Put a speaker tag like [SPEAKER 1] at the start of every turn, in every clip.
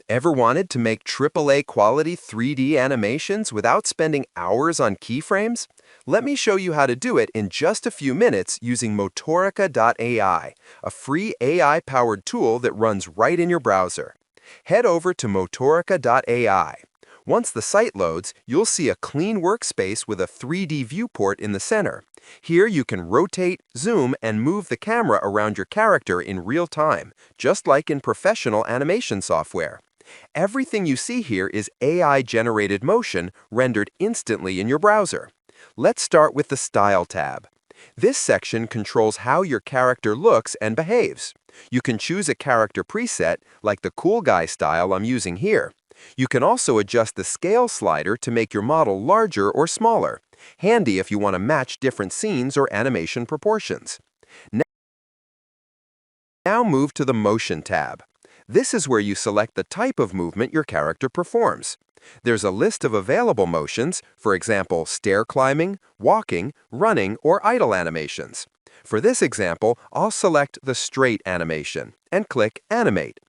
[SPEAKER 1] Ever wanted to make AAA quality 3D animations without spending hours on keyframes? Let me show you how to do it in just a few minutes using Motorica.ai, a free AI-powered tool that runs right in your browser. Head over to Motorica.ai. Once the site loads, you'll see a clean workspace with a 3D viewport in the center. Here you can rotate, zoom, and move the camera around your character in real time, just like in professional animation software. Everything you see here is AI-generated motion rendered instantly in your browser. Let's start with the Style tab. This section controls how your character looks and behaves. You can choose a character preset, like the cool guy style I'm using here. You can also adjust the scale slider to make your model larger or smaller, handy if you want to match different scenes or animation proportions. Now move to the Motion tab. This is where you select the type of movement your character performs. There's a list of available motions, for example, stair climbing, walking, running, or idle animations. For this example, I'll select the straight animation and click Animate.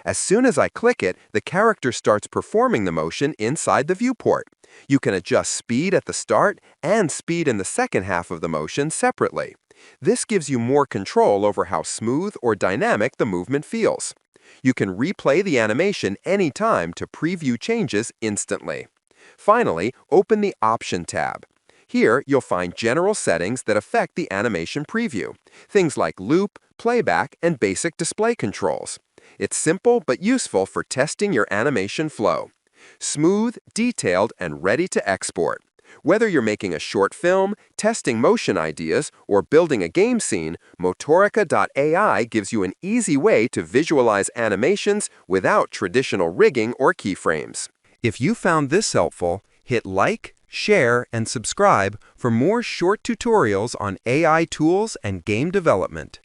[SPEAKER 1] As soon as I click it, the character starts performing the motion inside the viewport. You can adjust speed at the start and speed in the second half of the motion separately. This gives you more control over how smooth or dynamic the movement feels. You can replay the animation anytime to preview changes instantly. Finally, open the Option tab. Here, you'll find general settings that affect the animation preview, things like loop, playback, and basic display controls. It's simple but useful for testing your animation flow. Smooth, detailed, and ready to export. Whether you're making a short film, testing motion ideas, or building a game scene, Motorica.ai gives you an easy way to visualize animations without traditional rigging or keyframes. If you found this helpful, hit like, share, and subscribe for more short tutorials on AI tools and game development.